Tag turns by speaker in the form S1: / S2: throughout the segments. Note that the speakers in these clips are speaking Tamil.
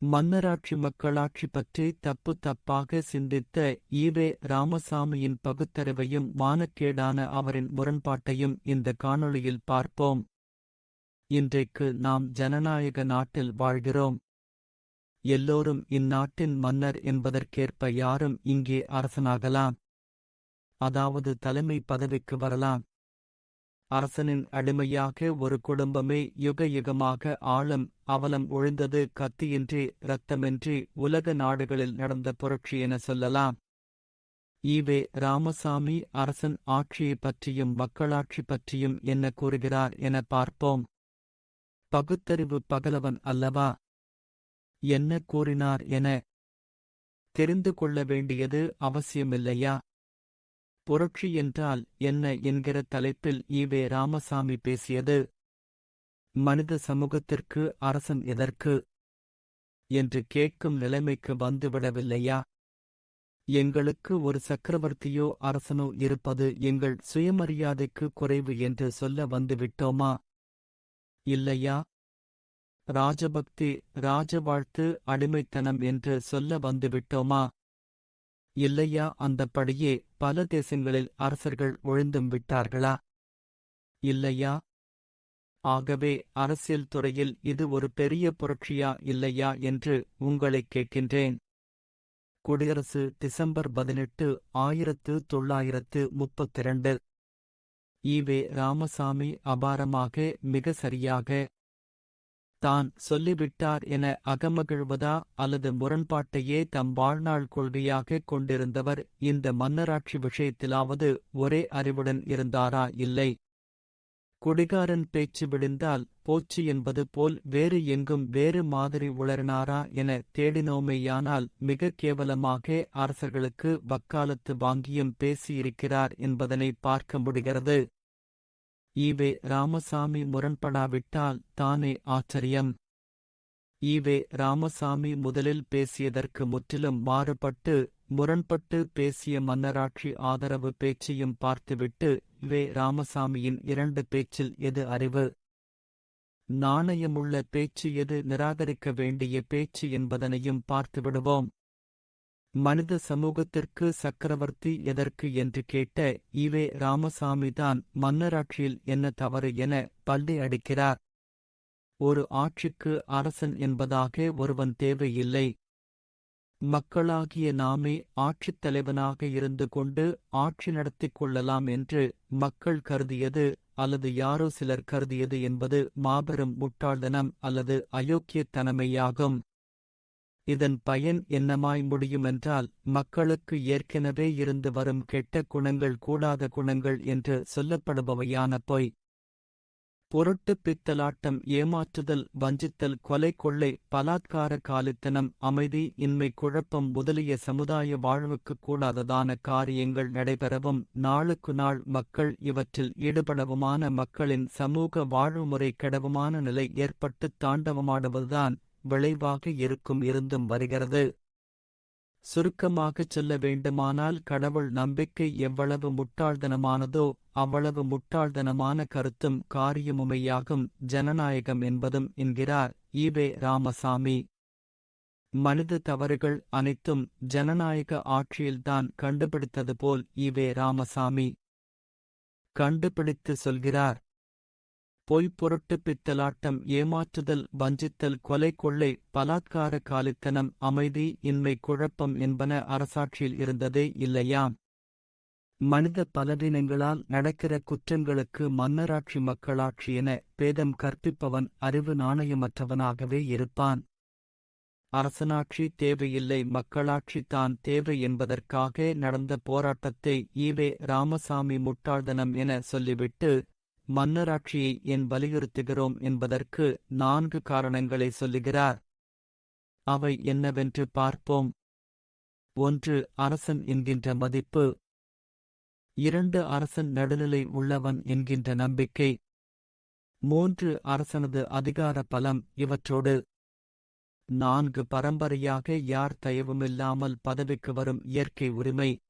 S1: மன்னராட்சி மக்களாட்சி பற்றி தப்பு தப்பாக சிந்தித்த ஈவே ராமசாமியின் பகுத்தறிவையும் மானக்கேடான அவரின் முரண்பாட்டையும் இந்த காணொளியில் பார்ப்போம். இன்றைக்கு நாம் ஜனநாயக நாட்டில் வாழ்கிறோம். எல்லோரும் இந்நாட்டின் மன்னர் என்பதற்கேற்ப யாரும் இங்கே அரசனாகலாம், அதாவது தலைமை பதவிக்கு வரலாம். அரசனின் அடிமையாக ஒரு குடும்பமே யுக யுகமாக ஆளும் அவலம் ஒழிந்தது கத்தியின்றி இரத்தமின்றி உலக நாடுகளில் நடந்த புரட்சி என சொல்லலாம். ஈவே ராமசாமி அரசன் ஆட்சியைப் பற்றியும் மக்களாட்சி பற்றியும் என்ன கூறுகிறார் என பார்ப்போம். பகுத்தறிவு பகலவன் அல்லவா? என்ன கூறினார் என தெரிந்து கொள்ள வேண்டியது அவசியமில்லையா? புரட்சி என்றால் என்ன என்கிற தலைப்பில் ஈவே ராமசாமி பேசியது. மனித சமூகத்திற்கு அரசன் எதற்கு என்று கேட்கும் நிலைமைக்கு வந்துவிடவில்லையா? எங்களுக்கு ஒரு சக்கரவர்த்தியோ அரசனோ இருப்பது எங்கள் சுயமரியாதைக்கு குறைவு என்று சொல்ல வந்துவிட்டோமா? இல்லையா? ராஜபக்தி, ராஜவாழ்த்து, அடிமைத்தனம் என்று சொல்ல வந்துவிட்டோமா? இல்லையா? அந்தப்படியே பல தேசங்களில் அரசர்கள் ஒழிந்தும் விட்டார்களா? இல்லையா? ஆகவே அரசியல் துறையில் இது ஒரு பெரிய புரட்சியா இல்லையா என்று உங்களைக் கேட்கின்றேன். குடியரசு டிசம்பர் 18, 1932. ஈவே ராமசாமி அபாரமாக மிக சரியாக தான் சொல்லிவிட்டார் என அகமகிழ்வதா அல்லது முரண்பாட்டையே தம் வாழ்நாள் கொள்கையாக கொண்டிருந்தவர் இந்த மன்னராட்சி விஷயத்திலாவது ஒரே அறிவுடன் இருந்தாரா? இல்லை. குடிகாரன் பேச்சு விடிந்தால் போச்சு என்பது போல் வேறு எங்கும் வேறு மாதிரி உளறினாரா என தேடினோமேயானால் மிக கேவலமாக அரசர்களுக்கு வக்காலத்து வாங்கியும் பேசியிருக்கிறார் என்பதனை பார்க்க முடிகிறது. ஈவே ராமசாமி முரண்படாவிட்டால் தானே ஆச்சரியம். ஈவே ராமசாமி முதலில் பேசியதற்கு முற்றிலும் மாறுபட்டு முரண்பட்டு பேசிய மன்னராட்சி ஆதரவு பேச்சையும் பார்த்துவிட்டு ஈவே ராமசாமியின் இரண்டு பேச்சில் எது அறிவு, நாணயமுள்ள பேச்சு, எது நிராகரிக்க வேண்டிய பேச்சு என்பதனையும் பார்த்துவிடுவோம். மனித சமூகத்திற்கு சக்கரவர்த்தி எதற்கு என்று கேட்ட ஈவே ராமசாமிதான் மன்னராட்சியில் என்ன தவறு என பள்ளி அடிக்கிறார். ஒரு ஆட்சிக்கு அரசன் என்பதாக ஒருவன் தேவையில்லை. மக்களாகிய நாமே ஆட்சித் தலைவனாக இருந்து கொண்டு ஆட்சி நடத்திக் கொள்ளலாம் என்று மக்கள் கருதியது அல்லது யாரோ சிலர் கருதியது என்பது மாபெரும் முட்டாள்தனம் அல்லது அயோக்கியத்தனமேயாகும். இதன் பயன் என்னமாய் முடியுமென்றால் மக்களுக்கு ஏற்கெனவே இருந்து வரும் கெட்ட குணங்கள் கூடாத குணங்கள் என்று சொல்லப்படுபவையான பொய், பொருட்டு, பித்தலாட்டம், ஏமாற்றுதல், வஞ்சித்தல், கொலை, கொள்ளை, பலாத்கார, காலித்தனம், அமைதி இன்மை, குழப்பம் முதலிய சமுதாய வாழ்வுக்குக் கூடாததான காரியங்கள் நடைபெறவும் நாளுக்கு நாள் மக்கள் இவற்றில் ஈடுபடவுமான மக்களின் சமூக வாழ்வுமுறை கெடவுமான நிலை ஏற்பட்டுத் தாண்டவமாடுவதுதான் விளைவாக இருந்தும் வருகிறது. சுருக்கமாகச் சொல்ல வேண்டுமானால் கடவுள் நம்பிக்கை எவ்வளவு முட்டாள்தனமானதோ அவ்வளவு முட்டாள்தனமான கருத்தும் காரியமுமையாகும் ஜனநாயகம் என்பதும் என்கிறார் ஈவே ராமசாமி. மனித தவறுகள் அனைத்தும் ஜனநாயக ஆட்சியில்தான் கண்டுபிடித்தது போல் ஈவே ராமசாமி கண்டுபிடித்து சொல்கிறார். பொய், பொருட்டு, பித்தலாட்டம், ஏமாற்றுதல், வஞ்சித்தல், கொலை, கொள்ளை, பலாத்கார, காலித்தனம், அமைதி இன்மை, குழப்பம் என்பன அரசாட்சியில் இருந்ததே இல்லையாம். மனித பலவீனங்களால் நடக்கிற குற்றங்களுக்கு மன்னராட்சி மக்களாட்சி என பேதம் கற்பிப்பவன் அறிவு நாணயமற்றவனாகவே இருப்பான். அரசனாட்சி தேவையில்லை, மக்களாட்சி தான் தேவை என்பதற்காக நடந்த போராட்டத்தை ஈவே ராமசாமி முட்டாள்தனம் என சொல்லிவிட்டு மன்னராட்சியை ஏன் வலியுறுத்துகிறோம் என்பதற்கு 4 காரணங்களை சொல்லுகிறார். அவை என்னவென்று பார்ப்போம். 1. அரசன் என்கின்ற மதிப்பு. 2. அரசன் நடுநிலை உள்ளவன் என்கின்ற நம்பிக்கை. 3. அரசனது அதிகார பலம். இவற்றோடு 4. பரம்பரையாக யார் தயவுமில்லாமல் பதவிக்கு வரும் இயற்கை உரிமை.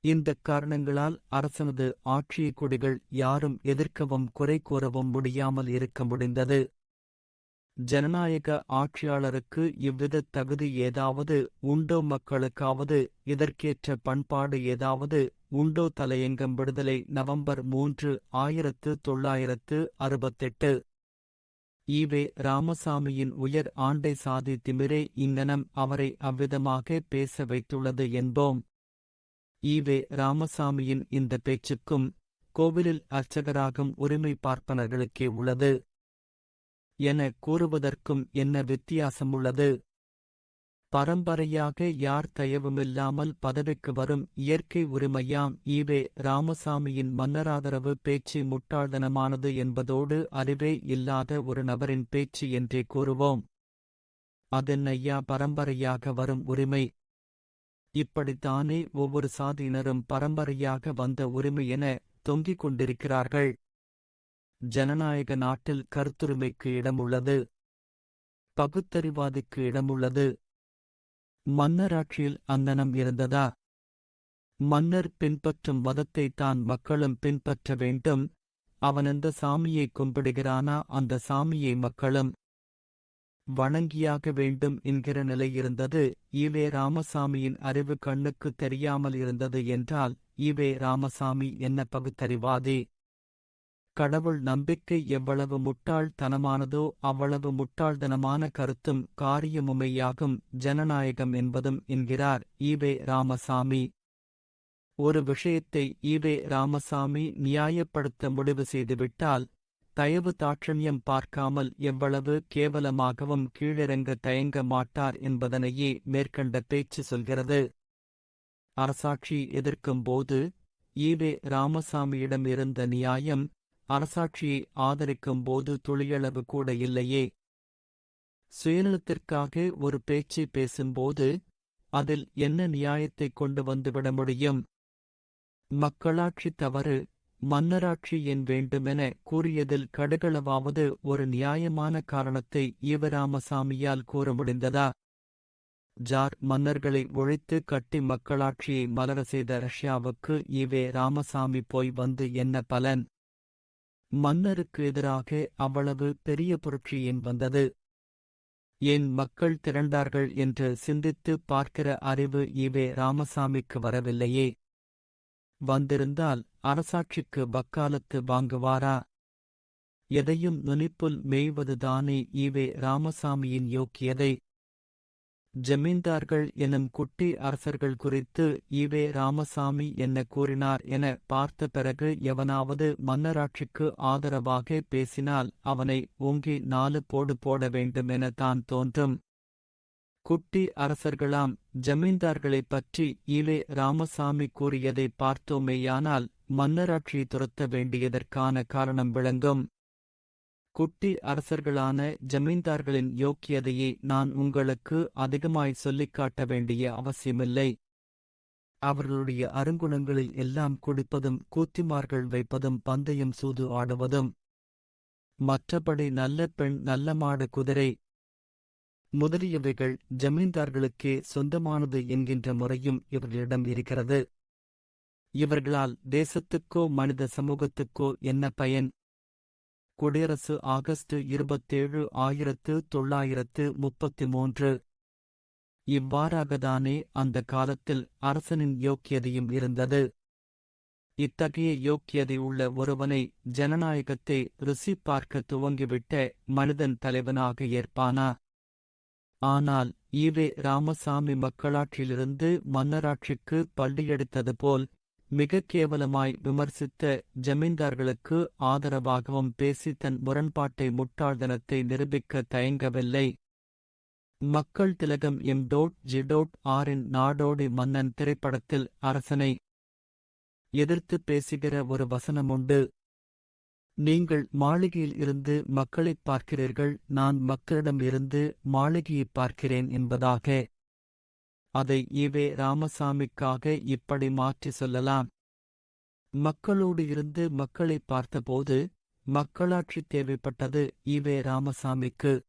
S1: இந்தக் காரணங்களால் அரசனது ஆட்சியை கொடிகள் யாரும் எதிர்க்கவும் குறை கூறவும் முடியாமல் இருக்க முடிந்தது. ஜனநாயக ஆட்சியாளருக்கு இவ்வித தகுதி ஏதாவது உண்டோ? மக்களுக்காவது இதற்கேற்ற பண்பாடு ஏதாவது உண்டோ? தலையங்கம் விடுதலை நவம்பர் 3, 1968. ஈவே ராமசாமியின் உயர் ஆண்டை சாதி திமிரே இங்ஙனம் அவரை அவ்விதமாக பேச வைத்துள்ளது என்போம். ஈவே ராமசாமியின் இந்த பேச்சுக்கும் கோவிலில் அர்ச்சகராகும் உரிமை பார்ப்பனர்களுக்கே உள்ளது என கூறுவதற்கும் என்ன வித்தியாசமுள்ளது? பரம்பரையாக யார் தயவுமில்லாமல் பதவிக்கு வரும் இயற்கை உரிமையாம் ஈவே ராமசாமியின் மன்னராதரவு பேச்சு முட்டாள்தனமானது என்பதோடு அறிவே இல்லாத ஒரு நபரின் பேச்சு என்றே கூறுவோம். அதென்னையா பரம்பரையாக வரும் உரிமை? இப்படித்தானே ஒவ்வொரு சாதியினரும் பரம்பரையாக வந்த உரிமை என தொங்கிக் கொண்டிருக்கிறார்கள். ஜனநாயக நாட்டில் கருத்துரிமைக்கு இடமுள்ளது, பகுத்தறிவாதிக்கு இடமுள்ளது. மன்னராட்சியில் அந்தனம் இருந்ததா? மன்னர் பின்பற்றும் மதத்தை தான் மக்களும் பின்பற்ற வேண்டும். அவனெந்த சாமியை கும்பிடுகிறானா அந்த சாமியை மக்களும் வணங்கியாக வேண்டும் என்கிற நிலை இருந்தது. ஈவே ராமசாமியின் அறிவு கண்ணுக்கு தெரியாமல் இருந்தது என்றால் ஈவே ராமசாமி என்ன பகுத்தறிவாதி? கடவுள் நம்பிக்கை எவ்வளவு முட்டாள்தனமானதோ அவ்வளவு முட்டாள்தனமான கருத்தும் காரியமுமையாகும் ஜனநாயகம் என்பதும் என்கிறார் ஈவே ராமசாமி. ஒரு விஷயத்தை ஈவே ராமசாமி நியாயப்படுத்த முடிவு செய்துவிட்டால் தயவு தாட்சண்யம் பார்க்காமல் எவ்வளவு கேவலமாகவும் கீழிறங்க தயங்க மாட்டார் என்பதனையே மேற்கண்ட பேச்சு சொல்கிறது. அரசாட்சி எதிர்க்கும் போது ஈவே ராமசாமியிடம் இருந்த நியாயம் அரசாட்சியை ஆதரிக்கும் போது துளியளவு கூட இல்லையே. சுயநலத்திற்காக ஒரு பேச்சை பேசும்போது அதில் என்ன நியாயத்தை கொண்டு வந்துவிட முடியும்? மக்களாட்சி தவறு, மன்னராட்சி என் வேண்டுமென கூறியதில் கடுகளவாவது ஒரு நியாயமான காரணத்தை ஈவே ராமசாமியால் கூற முடிந்ததா? ஜார் மன்னர்களை ஒழித்து கட்டி மக்களாட்சியை மலர செய்த ரஷ்யாவுக்கு ஈவே ராமசாமி போய் வந்து என்ன பலன்? மன்னருக்கு எதிராக அவ்வளவு பெரிய புரட்சி ஏன் வந்தது? ஏன் மக்கள் திரண்டார்கள் என்று சிந்தித்து பார்க்கிற அறிவு ஈவே ராமசாமிக்கு வரவில்லையே. வந்திருந்தால் அரசாட்சிக்கு வக்காலத்து வாங்குவாரா? எதையும் நுனிப்புல் மேய்வதுதானே ஈவே ராமசாமியின் யோக்கியதை. ஜமீன்தார்கள் எனும் குட்டி அரசர்கள் குறித்து ஈவே ராமசாமி என்ன கூறினார் என பார்த்த பிறகு எவனாவது மன்னராட்சிக்கு ஆதரவாக பேசினால் அவனை ஓங்கி 4 போடு போட வேண்டுமென தான் தோன்றும். குட்டி அரசர்களாம் ஜமீன்தார்களைப் பற்றி ஈவே ராமசாமி கூறியதை பார்த்தோமேயானால் மன்னராட்சியை துரத்த வேண்டியதற்கான காரணம் விளங்கும். குட்டி அரசர்களான ஜமீன்தார்களின் யோக்கியதையை நான் உங்களுக்கு அதிகமாய் சொல்லிக் காட்ட வேண்டிய அவசியமில்லை. அவர்களுடைய அருங்குணங்களில் எல்லாம் குடிப்பதும் கூத்திமார்கள் வைப்பதும் பந்தயம் சூது ஆடுவதும். மற்றபடி நல்ல பெண் நல்ல மாடு குதிரை முதலியவைகள் ஜமீன்தார்களுக்கே சொந்தமானது என்கின்ற முறையும் இவர்களிடம் இருக்கிறது. இவர்களால் தேசத்துக்கோ மனித சமூகத்துக்கோ என்ன பயன்? குடியரசு ஆகஸ்ட் 27, 1933. இவ்வாறாகத்தானே அந்த காலத்தில் அரசனின் யோக்கியதையும் இருந்தது. இத்தகைய யோக்கியதை உள்ள ஒருவனை ஜனநாயகத்தை ருசி பார்க்க துவங்கிவிட்ட மனிதன் தலைவனாக ஏற்பானா? ஆனால் ஈவே ராமசாமி மக்களாட்சியிலிருந்து மன்னராட்சிக்கு பள்ளியெடுத்தது போல் மிக கேவலமாய் விமர்சித்த ஜமீன்தார்களுக்கு ஆதரவாகவும் பேசி தன் முரண்பாட்டை முட்டாள்தனத்தை நிரூபிக்க தயங்கவில்லை. மக்கள் திலகம் M.G.R.இன் நாடோடி மன்னன் திரைப்படத்தில் அரசனை எதிர்த்து பேசுகிற ஒரு வசனமுண்டு. நீங்கள் மாளிகையில் இருந்து மக்களைப் பார்க்கிறீர்கள், நான் மக்களிடம் இருந்து மாளிகையைப் பார்க்கிறேன் என்பதாக. அதை ஈவே ராமசாமிக்காக இப்படி மாற்றி சொல்லலாம். மக்களோடு இருந்து மக்களை பார்த்தபோது மக்களாட்சி தேவைப்பட்டது ஈவே ராமசாமிக்கு.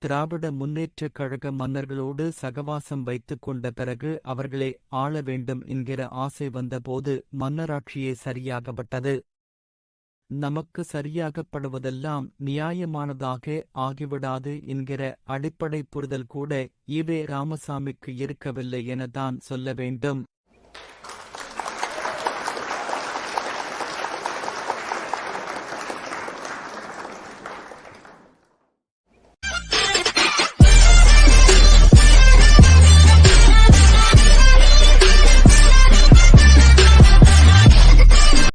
S1: திராவிட முன்னேற்றக் கழக மன்னர்களோடு சகவாசம் வைத்துக் கொண்ட பிறகு அவர்களே ஆள வேண்டும் என்கிற ஆசை வந்தபோது மன்னராட்சியே சரியாகப்பட்டது. நமக்கு சரியாகப்படுவதெல்லாம் நியாயமானதாக ஆகிவிடாது என்கிற அடிப்படை புரிதல் கூட ஈவே ராமசாமிக்கு இருக்கவில்லை என தான் சொல்ல வேண்டும்.